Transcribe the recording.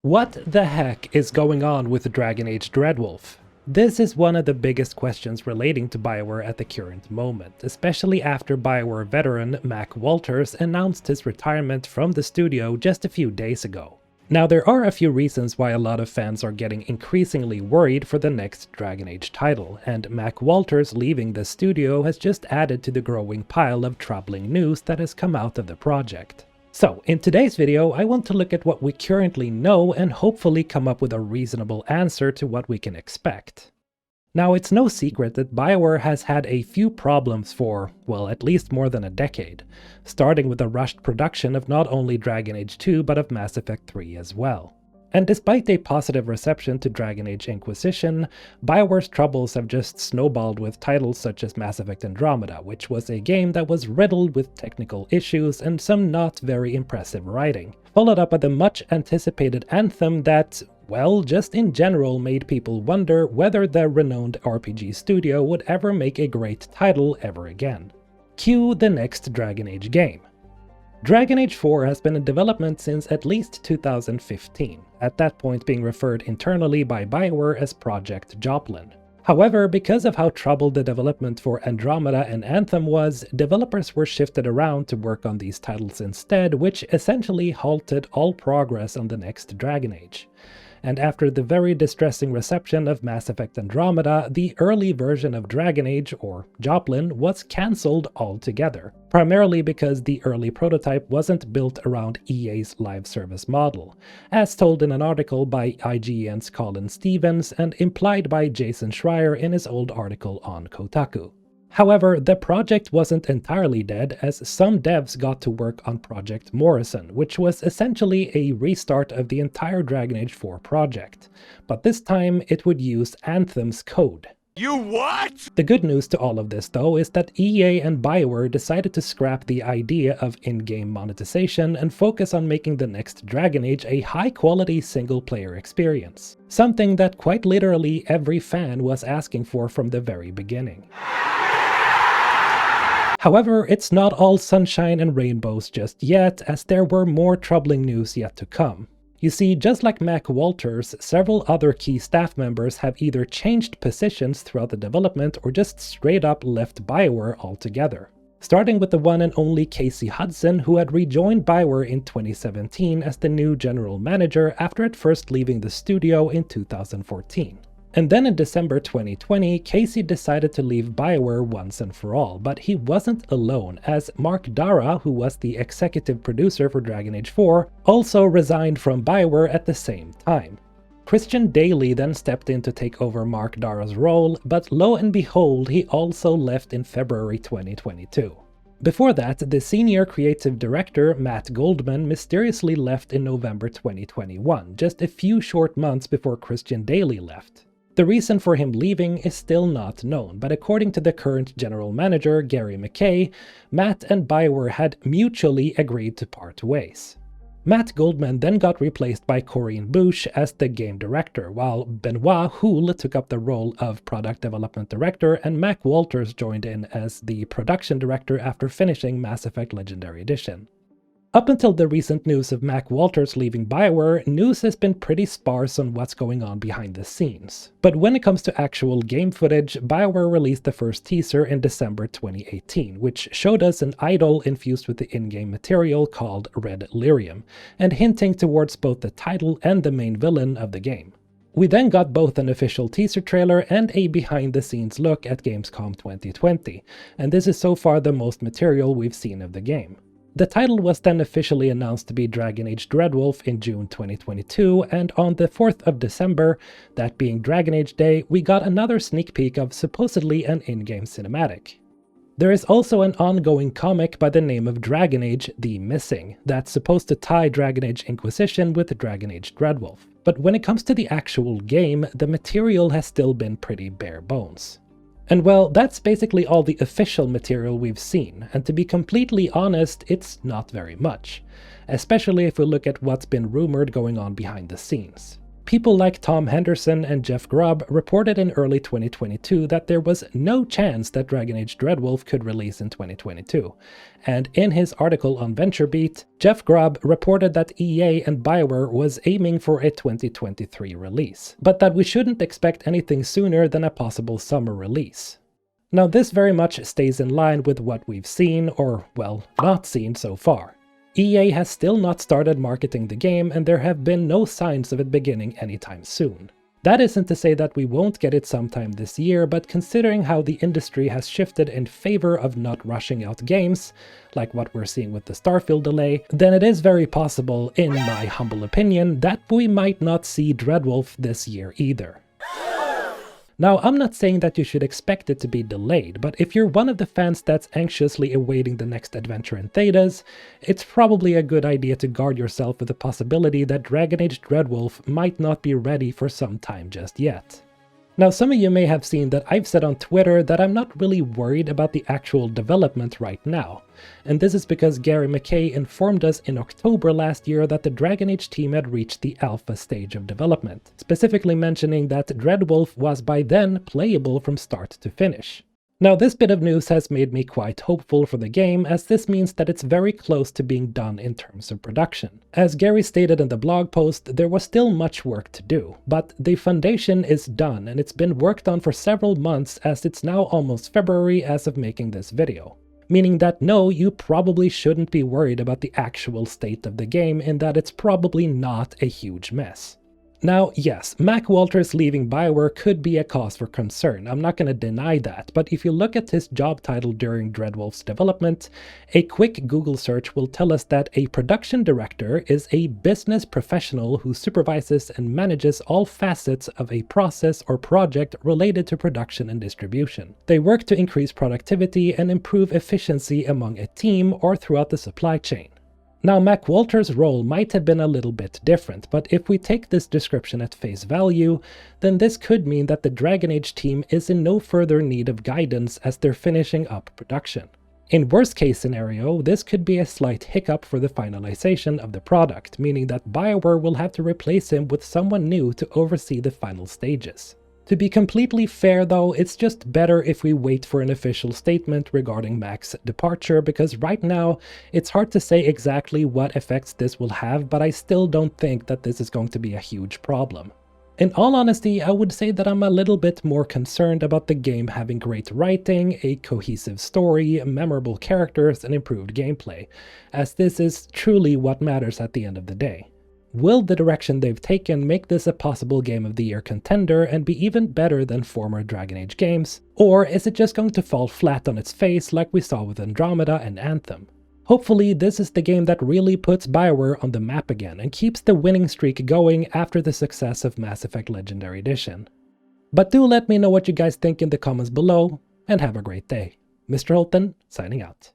What the heck is going on with Dragon Age Dreadwolf? This is one of the biggest questions relating to Bioware at the current moment, especially after Bioware veteran Mac Walters announced his retirement from the studio just a few days ago. Now, there are a few reasons why a lot of fans are getting increasingly worried for the next Dragon Age title, and Mac Walters leaving the studio has just added to the growing pile of troubling news that has come out of the project. So, in today's video, I want to look at what we currently know and hopefully come up with a reasonable answer to what we can expect. Now, it's no secret that Bioware has had a few problems for, well, at least more than a decade, starting with the rushed production of not only Dragon Age 2 but of Mass Effect 3 as well. And despite a positive reception to Dragon Age Inquisition, Bioware's troubles have just snowballed with titles such as Mass Effect Andromeda, which was a game that was riddled with technical issues and some not very impressive writing, followed up by the much anticipated Anthem that, well, just in general made people wonder whether the renowned RPG studio would ever make a great title ever again. Cue the next Dragon Age game. Dragon Age 4 has been in development since at least 2015, at that point being referred internally by Bioware as Project Joplin. However, because of how troubled the development for Andromeda and Anthem was, developers were shifted around to work on these titles instead, which essentially halted all progress on the next Dragon Age. And after the very distressing reception of Mass Effect Andromeda, the early version of Dragon Age, or Joplin, was cancelled altogether, primarily because the early prototype wasn't built around EA's live service model, as told in an article by IGN's Colin Stevens and implied by Jason Schreier in his old article on Kotaku. However, the project wasn't entirely dead, as some devs got to work on Project Morrison, which was essentially a restart of the entire Dragon Age 4 project, but this time it would use Anthem's code. You what? The good news to all of this, though, is that EA and Bioware decided to scrap the idea of in-game monetization and focus on making the next Dragon Age a high-quality single-player experience, something that quite literally every fan was asking for from the very beginning. However, it's not all sunshine and rainbows just yet, as there were more troubling news yet to come. You see, just like Mac Walters, several other key staff members have either changed positions throughout the development or just straight up left Bioware altogether. Starting with the one and only Casey Hudson, who had rejoined Bioware in 2017 as the new general manager after at first leaving the studio in 2014. And then in December 2020, Casey decided to leave Bioware once and for all, but he wasn't alone, as Mark Dara, who was the executive producer for Dragon Age 4, also resigned from Bioware at the same time. Christian Daly then stepped in to take over Mark Dara's role, but lo and behold, he also left in February 2022. Before that, the senior creative director, Matt Goldman, mysteriously left in November 2021, just a few short months before Christian Daly left. The reason for him leaving is still not known, but according to the current general manager, Gary McKay, Matt and Bioware had mutually agreed to part ways. Matt Goldman then got replaced by Corinne Bush as the game director, while Benoit Houle took up the role of product development director, and Mac Walters joined in as the production director after finishing Mass Effect Legendary Edition. Up until the recent news of Mac Walters leaving Bioware, news has been pretty sparse on what's going on behind the scenes. But when it comes to actual game footage, Bioware released the first teaser in December 2018, which showed us an idol infused with the in-game material called Red Lyrium, and hinting towards both the title and the main villain of the game. We then got both an official teaser trailer and a behind-the-scenes look at Gamescom 2020, and this is so far the most material we've seen of the game. The title was then officially announced to be Dragon Age Dreadwolf in June 2022, and on the 4th of December, that being Dragon Age Day, we got another sneak peek of supposedly an in-game cinematic. There is also an ongoing comic by the name of Dragon Age: The Missing, that's supposed to tie Dragon Age Inquisition with Dragon Age Dreadwolf. But when it comes to the actual game, the material has still been pretty bare bones. And well, that's basically all the official material we've seen, and to be completely honest, it's not very much, especially if we look at what's been rumored going on behind the scenes. People like Tom Henderson and Jeff Grubb reported in early 2022 that there was no chance that Dragon Age Dreadwolf could release in 2022. And in his article on VentureBeat, Jeff Grubb reported that EA and Bioware was aiming for a 2023 release, but that we shouldn't expect anything sooner than a possible summer release. Now this very much stays in line with what we've seen, or well, not seen so far. EA has still not started marketing the game, and there have been no signs of it beginning anytime soon. That isn't to say that we won't get it sometime this year, but considering how the industry has shifted in favor of not rushing out games, like what we're seeing with the Starfield delay, then it is very possible, in my humble opinion, that we might not see Dreadwolf this year either. Now, I'm not saying that you should expect it to be delayed, but if you're one of the fans that's anxiously awaiting the next adventure in Thedas, it's probably a good idea to guard yourself with the possibility that Dragon Age Dreadwolf might not be ready for some time just yet. Now, some of you may have seen that I've said on Twitter that I'm not really worried about the actual development right now, and this is because Gary McKay informed us in October last year that the Dragon Age team had reached the alpha stage of development, specifically mentioning that Dreadwolf was by then playable from start to finish. Now, this bit of news has made me quite hopeful for the game, as this means that it's very close to being done in terms of production. As Gary stated in the blog post, there was still much work to do, but the foundation is done and it's been worked on for several months, as it's now almost February as of making this video. Meaning that no, you probably shouldn't be worried about the actual state of the game, in that it's probably not a huge mess. Now, yes, Mac Walters leaving Bioware could be a cause for concern, I'm not going to deny that, but if you look at his job title during Dreadwolf's development, a quick Google search will tell us that a production director is a business professional who supervises and manages all facets of a process or project related to production and distribution. They work to increase productivity and improve efficiency among a team or throughout the supply chain. Now, Mac Walters' role might have been a little bit different, but if we take this description at face value, then this could mean that the Dragon Age team is in no further need of guidance as they're finishing up production. In worst case scenario, this could be a slight hiccup for the finalization of the product, meaning that Bioware will have to replace him with someone new to oversee the final stages. To be completely fair though, it's just better if we wait for an official statement regarding Mac's departure, because right now it's hard to say exactly what effects this will have, but I still don't think that this is going to be a huge problem. In all honesty, I would say that I'm a little bit more concerned about the game having great writing, a cohesive story, memorable characters, and improved gameplay, as this is truly what matters at the end of the day. Will the direction they've taken make this a possible Game of the Year contender and be even better than former Dragon Age games? Or is it just going to fall flat on its face like we saw with Andromeda and Anthem? Hopefully this is the game that really puts Bioware on the map again and keeps the winning streak going after the success of Mass Effect Legendary Edition. But do let me know what you guys think in the comments below, and have a great day. Mr. Holton, signing out.